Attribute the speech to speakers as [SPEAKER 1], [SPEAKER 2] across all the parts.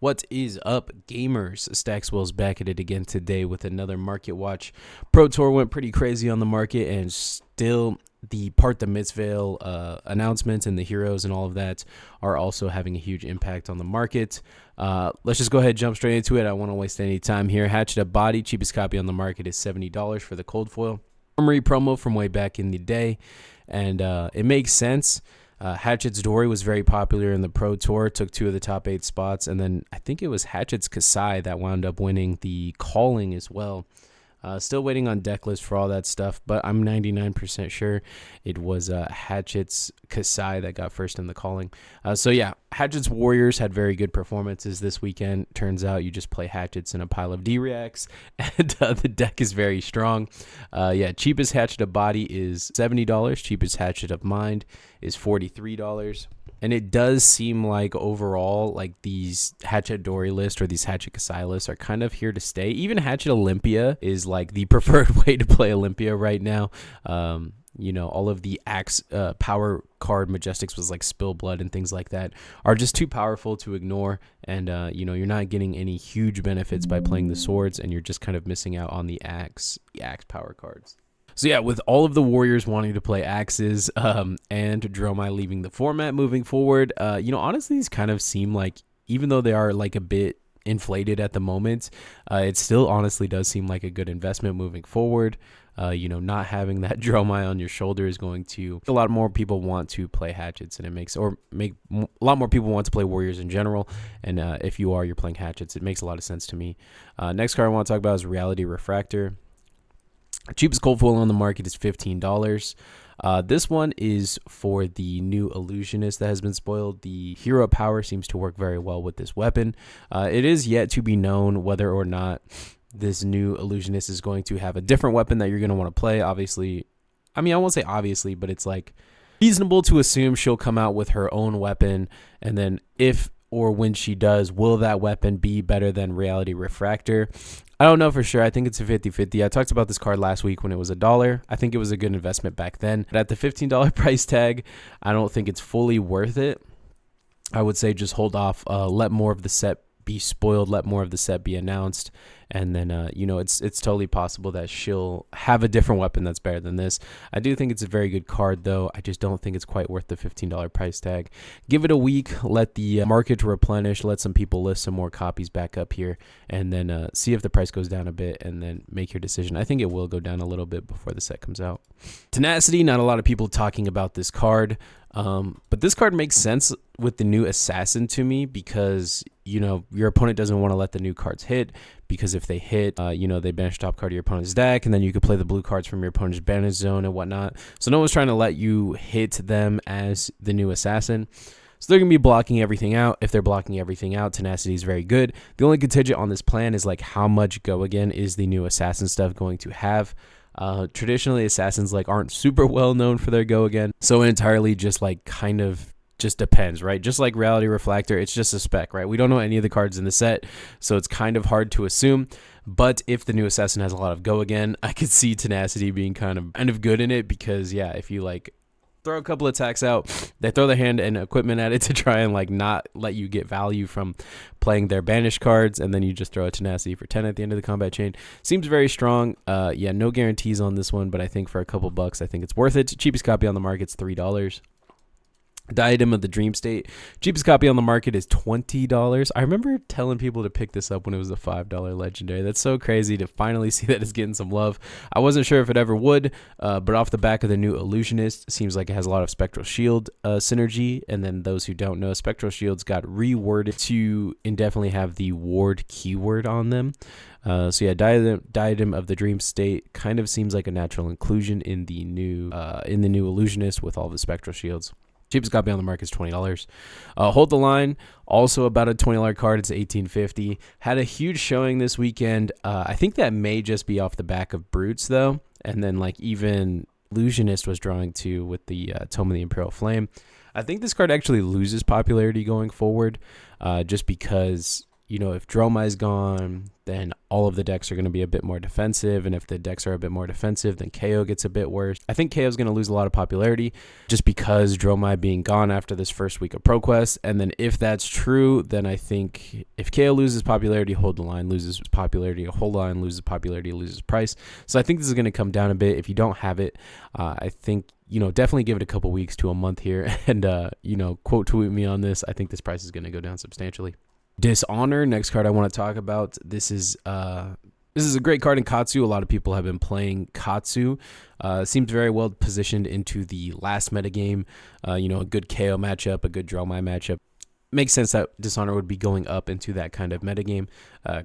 [SPEAKER 1] What is up, gamers? Staxwell's back at it again today with another market watch. Pro Tour went pretty crazy on the market, and still the part the Mitzvale announcements and the heroes and all of that are also having a huge impact on the market. Let's just go ahead and jump straight into it. I don't want to waste any time here. Hatchet Up Body, cheapest copy on the market is $70 for the cold foil. Armory promo from way back in the day, and it makes sense. Hatchet's Dory was very popular in the Pro Tour, took 2 of the top 8 spots, and then I think it was Hatchet's Kasai that wound up winning the calling as well. Still waiting on deck list for all that stuff, but I'm 99% sure it was Hatchet's Kasai that got first in the calling. So yeah, Hatchet's Warriors had very good performances this weekend. Turns out you just play Hatchets in a pile of D-Reacts, and the deck is very strong. Yeah, cheapest Hatchet of Body is $70. Cheapest Hatchet of Mind is $43. And it does seem like overall, like these Hatchet Dory lists or these Hatchet Kasai lists are kind of here to stay. Even Hatchet Olympia is like the preferred way to play Olympia right now. You know, all of the Axe power card Majestics was like Spill Blood and things like that are just too powerful to ignore. And, you know, you're not getting any huge benefits by playing the swords, and you're just kind of missing out on the Axe power cards. So yeah, with all of the Warriors wanting to play Axes and Dromai leaving the format moving forward, you know, honestly, these kind of seem like, even though they are like a bit inflated at the moment, it still honestly does seem like a good investment moving forward. You know, not having that Dromai on your shoulder is going to, a lot more people want to play Hatchets, and it makes, or make a lot more people want to play Warriors in general. And if you're playing Hatchets, it makes a lot of sense to me. Next card I want to talk about is Reality Refractor. Cheapest cold foil on the market is $15. This one is for the new Illusionist that has been spoiled. The hero power seems to work very well with this weapon. It is yet to be known whether or not this new Illusionist is going to have a different weapon that you're going to want to play. Obviously, I mean, I won't say obviously, but it's like reasonable to assume she'll come out with her own weapon, and then if or when she does, will that weapon be better than Reality Refractor? I don't know for sure. I think it's a 50-50. I talked about this card last week when it was $1. I think it was a good investment back then. But at the $15 price tag, I don't think it's fully worth it. I would say just hold off. Let more of the set be spoiled. Let more of the set be announced. And then, you know, it's totally possible that she'll have a different weapon that's better than this. I do think it's a very good card, though. I just don't think it's quite worth the $15 price tag. Give it a week. Let the market replenish. Let some people list some more copies back up here. And then see if the price goes down a bit, and then make your decision. I think it will go down a little bit before the set comes out. Tenacity, not a lot of people talking about this card. But this card makes sense with the new Assassin to me, because, you know, your opponent doesn't want to let the new cards hit, because if they hit, you know, they banish top card of your opponent's deck, and then you could play the blue cards from your opponent's banish zone and whatnot. So no one's trying to let you hit them as the new Assassin. So they're going to be blocking everything out. If they're blocking everything out, Tenacity is very good. The only contingent on this plan is like how much go again is the new Assassin stuff going to have. Traditionally, Assassins like aren't super well known for their go again, so it entirely just like kind of just depends, right? Just like Reality Refractor, it's just a spec, right? We don't know any of the cards in the set, so it's kind of hard to assume. But if the new Assassin has a lot of go again, I could see Tenacity being kind of good in it, because yeah, if you like throw a couple attacks out, they throw their hand and equipment at it to try and like not let you get value from playing their banished cards, and then you just throw a Tenacity for 10 at the end of the combat chain. Seems very strong. Yeah, no guarantees on this one, but I think for a couple bucks, I think it's worth it. Cheapest copy on the market's $3. Diadem of the Dream State, cheapest copy on the market is $20. I remember telling people to pick this up when it was a $5 legendary. That's so crazy to finally see that it's getting some love. I wasn't sure if it ever would, but off the back of the new Illusionist, seems like it has a lot of Spectral Shield synergy. And then those who don't know, Spectral Shields got reworded to indefinitely have the ward keyword on them. So yeah, Diadem of the Dream State kind of seems like a natural inclusion in the new Illusionist with all the Spectral Shields. Cheapest copy on the market is $20. Hold the Line, also about a $20 card. It's $18.50. Had a huge showing this weekend. I think that may just be off the back of Brutes, though. And then, like, even Illusionist was drawing too with the Tome of the Imperial Flame. I think this card actually loses popularity going forward, just because, if Dromai is gone, then all of the decks are going to be a bit more defensive. And if the decks are a bit more defensive, then KO gets a bit worse. I think KO is going to lose a lot of popularity just because Dromai being gone after this first week of ProQuest. And then if that's true, then I think if KO loses popularity, hold the line, loses popularity, hold the line, loses popularity, loses price. So I think this is going to come down a bit. If you don't have it, I think, definitely give it a couple weeks to a month here and, quote tweet me on this. I think this price is going to go down substantially. Dishonor, next card I want to talk about. This is a great card in Katsu. A lot of people have been playing Katsu. Seems very well positioned into the last metagame. A good KO matchup, a good Dromai matchup. Makes sense that Dishonor would be going up into that kind of metagame.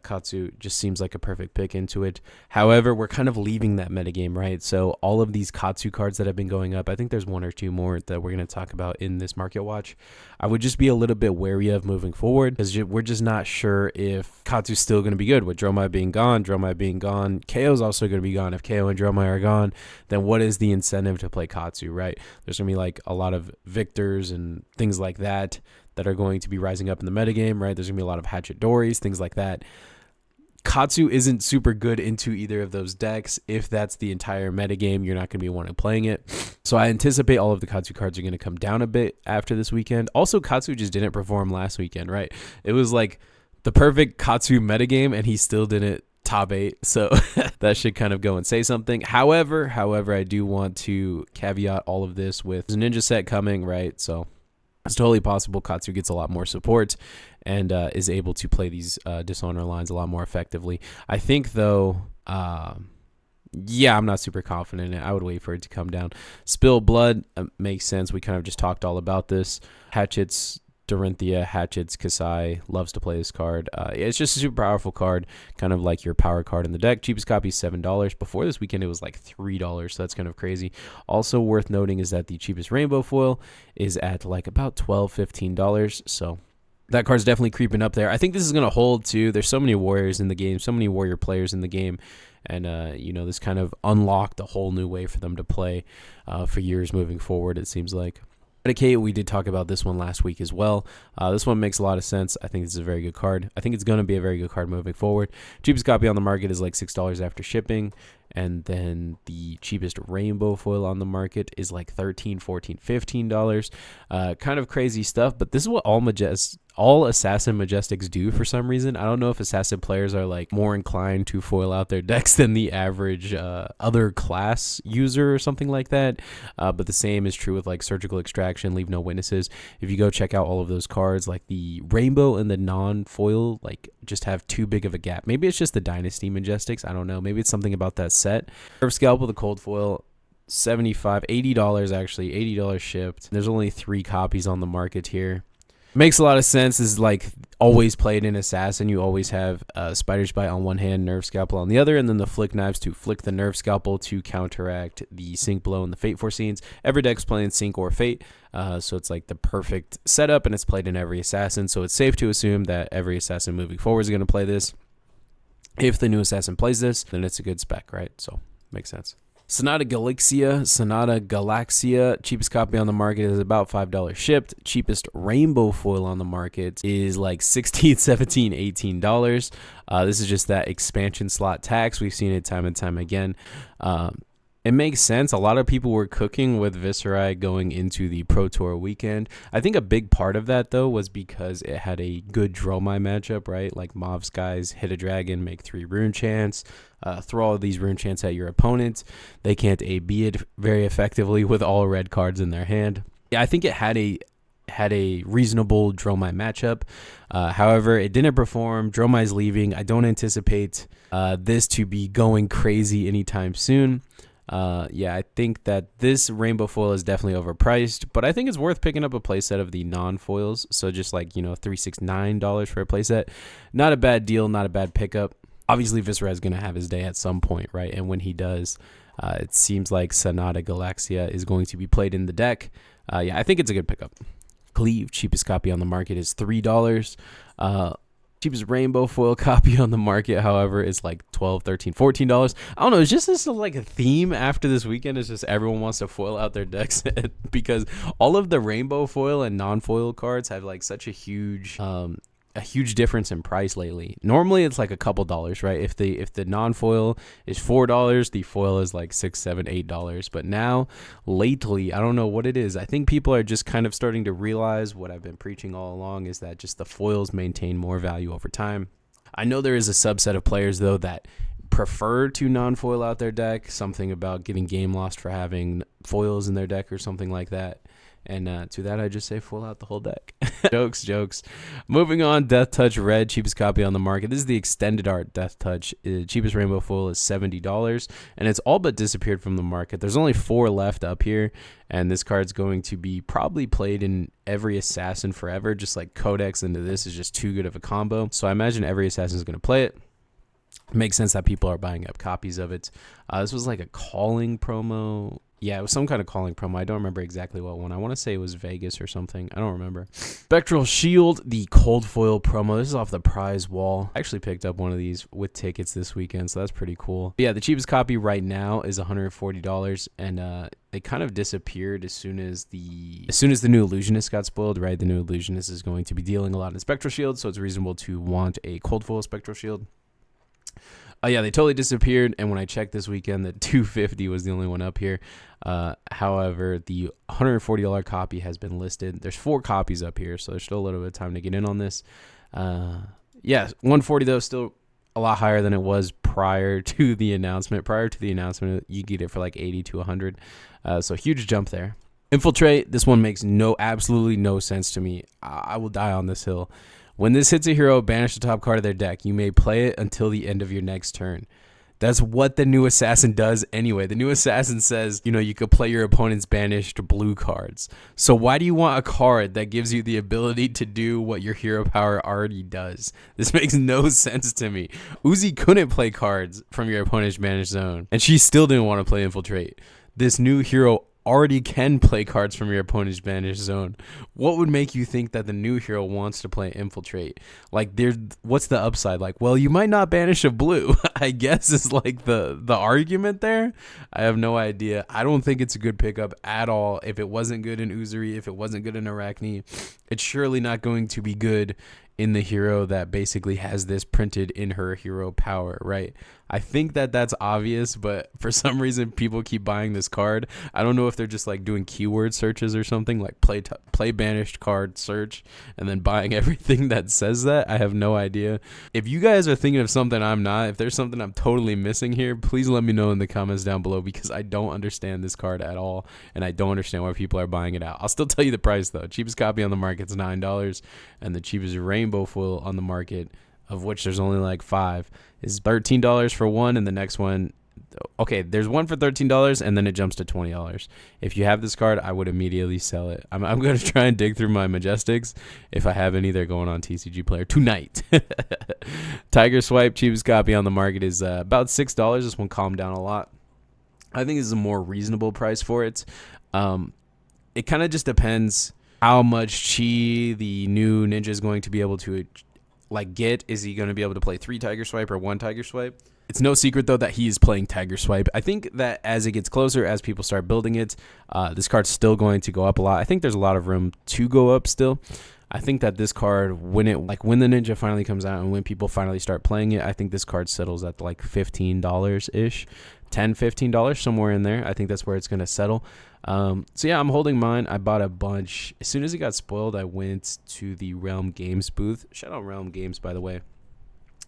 [SPEAKER 1] Katsu just seems like a perfect pick into it. However, we're kind of leaving that metagame, right? So all of these Katsu cards that have been going up, I think there's one or two more that we're going to talk about in this market watch. I would just be a little bit wary of moving forward because we're just not sure if Katsu's still going to be good. With Dromai being gone, KO's also going to be gone. If KO and Dromai are gone, then what is the incentive to play Katsu, right? There's going to be like a lot of victors and things like that are going to be rising up in the metagame, right? There's going to be a lot of Hatchet Dories, things like that. Katsu isn't super good into either of those decks. If that's the entire metagame, you're not going to be wanting playing it. So I anticipate all of the Katsu cards are going to come down a bit after this weekend. Also, Katsu just didn't perform last weekend, right? It was like the perfect Katsu metagame, and he still didn't top 8. So that should kind of go and say something. However, I do want to caveat all of this with the Ninja set coming, right? So it's totally possible Katsu gets a lot more support and is able to play these Dishonor lines a lot more effectively. I think, though, I'm not super confident in it. I would wait for it to come down. Spill Blood makes sense. We kind of just talked all about this. Hatchets, Dorinthia, Hatchets, Kasai loves to play this card. It's just a super powerful card, kind of like your power card in the deck. Cheapest copy is $7. Before this weekend, it was like $3, so that's kind of crazy. Also worth noting is that the cheapest rainbow foil is at like about $12, $15. So that card's definitely creeping up there. I think this is going to hold too. There's so many warriors in the game, so many warrior players in the game. And, this kind of unlocked a whole new way for them to play for years moving forward, it seems like. Eradicate, we did talk about this one last week as well. This one makes a lot of sense. I think this is a very good card. I think it's going to be a very good card moving forward. Cheapest copy on the market is like $6 after shipping. And then the cheapest rainbow foil on the market is like $13, $14, $15. Kind of crazy stuff, but this is what all Assassin Majestics do for some reason. I don't know if Assassin players are like more inclined to foil out their decks than the average other class user or something like that. But the same is true with like Surgical Extraction, Leave No Witnesses. If you go check out all of those cards, like the rainbow and the non-foil, like just have too big of a gap. Maybe it's just the Dynasty Majestics. I don't know. Maybe it's something about that set. Nerve Scalpel, the cold foil, $80 actually, $80 shipped. There's only 3 copies on the market here. Makes a lot of sense. This is like always played in Assassin. You always have Spider's Bite on one hand, Nerve Scalpel on the other, and then the Flick Knives to flick the Nerve Scalpel to counteract the Sink Blow and the Fate Force scenes. Every deck's playing Sink or Fate, so it's like the perfect setup, and it's played in every Assassin, so it's safe to assume that every Assassin moving forward is going to play this. If the new Assassin plays this, then it's a good spec, right? So, makes sense. Sonata Galaxia, cheapest copy on the market is about $5 shipped. Cheapest rainbow foil on the market is like $16, $17, $18. This is just that expansion slot tax. We've seen it time and time again. It makes sense. A lot of people were cooking with Viserai going into the Pro Tour weekend. I think a big part of that, though, was because it had a good Dromai matchup, right? Like Mauve Skies, hit a dragon, make 3 rune chants, throw all of these rune chants at your opponent. They can't AB it very effectively with all red cards in their hand. Yeah, I think it had a reasonable Dromai matchup. However, it didn't perform. Dromai's leaving. I don't anticipate this to be going crazy anytime soon. I think that this rainbow foil is definitely overpriced, but I think it's worth picking up a playset of the non-foils. So just like, $369 for a playset. Not a bad deal, not a bad pickup. Obviously, Viserai is going to have his day at some point, right? And when he does, it seems like Sonata Galaxia is going to be played in the deck. I think it's a good pickup. Cleave, cheapest copy on the market is $3. Cheapest rainbow foil copy on the market, however, is like $12, $13, $14. I don't know. It's just this like a theme after this weekend. It's just everyone wants to foil out their decks because all of the rainbow foil and non-foil cards have like such a huge a huge difference in price lately. Normally it's like a couple dollars, right? If the non-foil is $4, the foil is like $6, $7, $8. But now lately, I don't know what it is. I think people are just kind of starting to realize what I've been preaching all along, is that just the foils maintain more value over time. I know there is a subset of players though that prefer to non-foil out their deck, something about getting game lost for having foils in their deck or something like that. And to that, I just say foil out the whole deck. Jokes. Moving on, Death Touch Red, cheapest copy on the market. This is the extended art Death Touch. Cheapest rainbow foil is $70, and it's all but disappeared from the market. There's only 4 left up here, and this card's going to be probably played in every assassin forever, just like Codex into this is just too good of a combo. So I imagine every assassin is going to play it. It makes sense that people are buying up copies of it. This was like a calling promo. Yeah, it was some kind of calling promo. I don't remember exactly what one. I want to say it was Vegas or something. I don't remember. Spectral Shield, the cold foil promo. This is off the prize wall. I actually picked up one of these with tickets this weekend, so that's pretty cool. But yeah, the cheapest copy right now is $140, and they kind of disappeared as soon as the new Illusionist got spoiled, right? The new Illusionist is going to be dealing a lot in Spectral Shield, so it's reasonable to want a cold foil Spectral Shield. Yeah, they totally disappeared, and when I checked this weekend, the $250 was the only one up here. However, the $140 copy has been listed. There's 4 copies up here, so there's still a little bit of time to get in on this. Yeah, $140 though, still a lot higher than it was prior to the announcement. Prior to the announcement, you get it for like $80 to $100, so huge jump there. Infiltrate, this one makes absolutely no sense to me. I will die on this hill. When this hits a hero, banish the top card of their deck. You may play it until the end of your next turn. That's what the new assassin does anyway. The new assassin says, you could play your opponent's banished blue cards. So why do you want a card that gives you the ability to do what your hero power already does? This makes no sense to me. Uzi couldn't play cards from your opponent's banished zone, and she still didn't want to play Infiltrate. This new hero already can play cards from your opponent's banished zone. What would make you think that the new hero wants to play Infiltrate? Like, what's the upside? Like, well, you might not banish a blue, I guess is like the argument there. I have no idea. I don't think it's a good pickup at all. If it wasn't good in Uzuri, if it wasn't good in Arachne, it's surely not going to be good in the hero that basically has this printed in her hero power, right? I think that's obvious, but for some reason people keep buying this card. I don't know if they're just like doing keyword searches or something, like play banished card search and then buying everything that says that. I have no idea. If you guys are thinking of something I'm not, if there's something I'm totally missing here, please let me know in the comments down below, because I don't understand this card at all, and I don't understand why people are buying it out. I'll still tell you the price though. Cheapest copy on the market is $9, and the cheapest rainbow foil on the market, of which there's only like 5, is $13 for one, and the next one, okay, there's one for $13, and then it jumps to $20. If you have this card, I would immediately sell it. I'm going to try and dig through my Majestics. If I have any, they're going on TCG Player tonight. Tiger Swipe, cheapest copy on the market, is about $6. This one calmed down a lot. I think this is a more reasonable price for it. It kind of just depends how much chi the new ninja is going to be able to get. Is he going to be able to play 3 Tiger Swipe or 1 Tiger Swipe? It's no secret though that he is playing Tiger Swipe. I think that as it gets closer, as people start building it, this card's still going to go up a lot. I think there's a lot of room to go up still. I think that this card, when the ninja finally comes out and when people finally start playing it, I think this card settles at like $15 ish, $10-15, somewhere in there. I think that's where it's going to settle. So yeah, I'm holding mine. I bought a bunch. As soon as it got spoiled, I went to the Realm Games booth. Shout out Realm Games, by the way.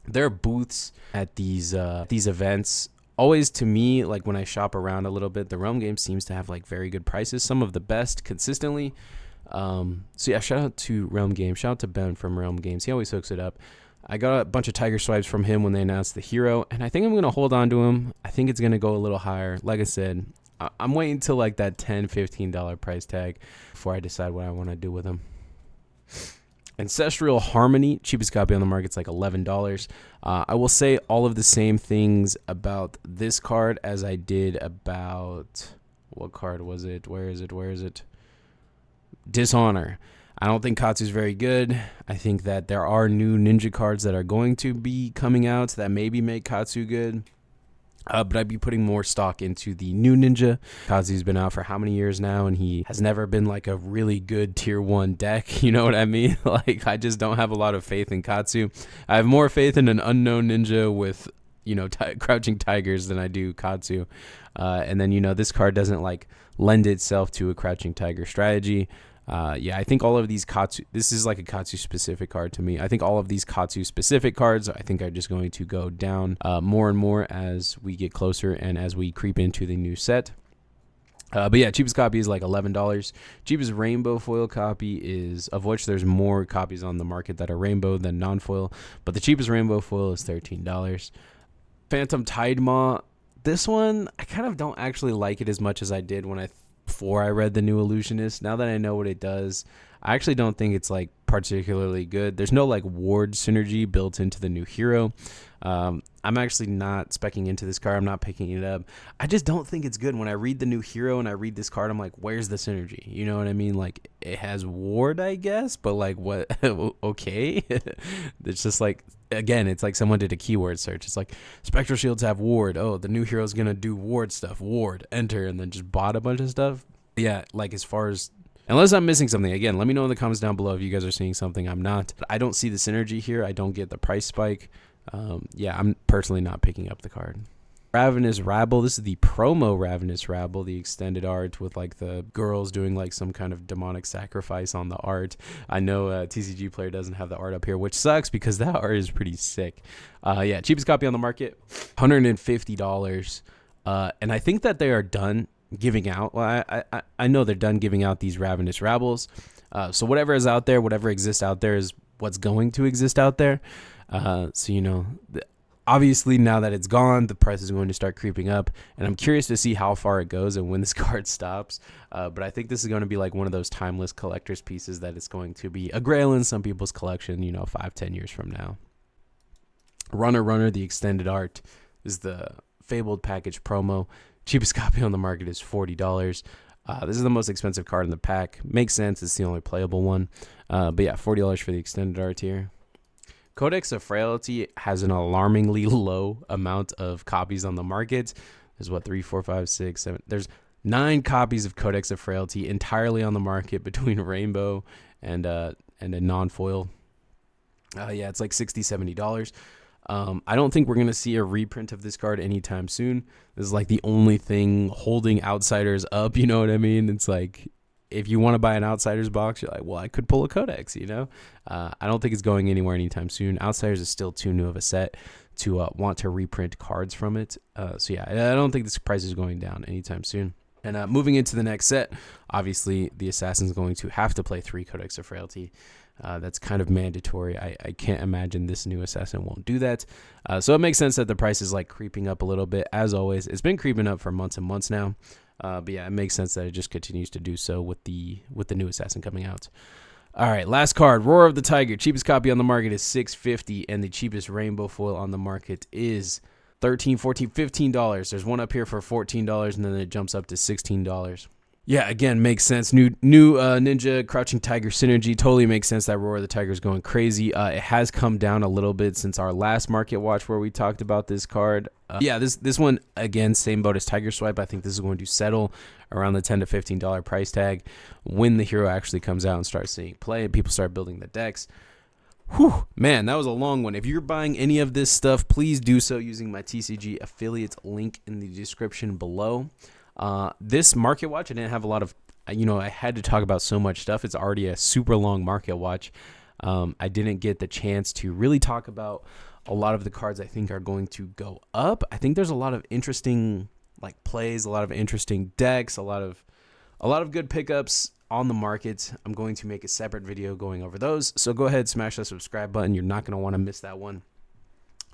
[SPEAKER 1] There are booths at these events. Always, to me, like when I shop around a little bit, the Realm Games seems to have like very good prices, some of the best consistently. So yeah, shout out to Realm Games. Shout out to Ben from Realm Games. He always hooks it up. I got a bunch of Tiger Swipes from him when they announced the hero, and I think I'm going to hold on to him. I think it's going to go a little higher. Like I said, I'm waiting till like that $10-15 price tag before I decide what I want to do with him. ACEStrial Harmony, cheapest copy on the market, it's like $11. I will say all of the same things about this card as I did about, what card was it? Where is it? Dishonor. I don't think Katsu's very good. I think that there are new ninja cards that are going to be coming out that maybe make Katsu good. But I'd be putting more stock into the new Ninja. Kazu's been out for how many years now, and he has never been like a really good tier 1 deck. You know what I mean? Like, I just don't have a lot of faith in Katsu. I have more faith in an unknown Ninja with, crouching tigers than I do Katsu. And then, this card doesn't like lend itself to a crouching tiger strategy. I think all of these Katsu, this is like a Katsu specific card to me. I think all of these Katsu specific cards, I think are just going to go down more and more as we get closer and as we creep into the new set. But yeah, cheapest copy is like $11. Cheapest rainbow foil copy is, of which there's more copies on the market that are rainbow than non-foil, but the cheapest rainbow foil is $13. Phantom Tide Maw, this one, I kind of don't actually like it as much as I did before I read the new Illusionist. Now that I know what it does, I actually don't think it's like particularly good. There's no like ward synergy built into the new hero. I'm actually not speccing into this card. I'm not picking it up. I just don't think it's good. When I read the new hero and I read this card, I'm like, where's the synergy? You know what I mean? Like, it has ward, I guess, but like, what? Okay. It's just like, again, it's like someone did a keyword search. It's like, Spectral Shields have ward. Oh, the new hero's going to do ward stuff. Ward, enter, and then just bought a bunch of stuff. Yeah, like as far as, unless I'm missing something, again, let me know in the comments down below if you guys are seeing something I'm not. I don't see the synergy here. I don't get the price spike. I'm personally not picking up the card. Ravenous Rabble. This is the promo Ravenous Rabble, the extended art with like the girls doing like some kind of demonic sacrifice on the art. I know TCG Player doesn't have the art up here, which sucks because that art is pretty sick. Cheapest copy on the market, $150. And I think that they are done giving out. Well, I know they're done giving out these Ravenous Rabbles. So whatever is out there, whatever exists out there is what's going to exist out there. Obviously now that it's gone, the price is going to start creeping up, and I'm curious to see how far it goes and when this card stops. But I think this is going to be like one of those timeless collector's pieces that it's going to be a grail in some people's collection, 5-10 years from now. Runner, the extended art is the Fabled package promo. Cheapest copy on the market is $40. This is the most expensive card in the pack. Makes sense. It's the only playable one. $40 for the extended art here. Codex of Frailty has an alarmingly low amount of copies on the market. There's 3, 4, 5, 6, 7. There's 9 copies of Codex of Frailty entirely on the market between rainbow and a non-foil. It's like $60, $70. I don't think we're going to see a reprint of this card anytime soon. This is like the only thing holding Outsiders up, you know what I mean? It's like, if you want to buy an Outsiders box, you're like, well, I could pull a Codex, I don't think it's going anywhere anytime soon. Outsiders is still too new of a set to want to reprint cards from it. I don't think this price is going down anytime soon. And moving into the next set, obviously, the Assassin's going to have to play 3 Codex of Frailty. That's kind of mandatory. I can't imagine this new Assassin won't do that. So it makes sense that the price is like creeping up a little bit. As always, it's been creeping up for months and months now. It makes sense that it just continues to do so with the new Assassin coming out. All right, last card, Roar of the Tiger. Cheapest copy on the market is $6.50, and the cheapest rainbow foil on the market is $13, $14, $15. There's one up here for $14, and then it jumps up to $16. Yeah, again, makes sense. New Ninja Crouching Tiger synergy totally makes sense that Roar of the Tiger is going crazy. It has come down a little bit since our last market watch where we talked about this card. This one, again, same boat as Tiger Swipe. I think this is going to settle around the $10 to $15 price tag when the hero actually comes out and starts seeing play and people start building the decks. Whew, man, that was a long one. If you're buying any of this stuff, please do so using my TCG affiliate link in the description below. This market watch, I didn't have a lot of, I had to talk about so much stuff. It's already a super long market watch. I didn't get the chance to really talk about a lot of the cards I think are going to go up. I think there's a lot of interesting like plays, a lot of interesting decks, a lot of good pickups on the market. I'm going to make a separate video going over those. So go ahead, smash that subscribe button. You're not going to want to miss that one.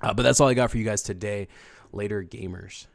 [SPEAKER 1] But that's all I got for you guys today. Later, gamers.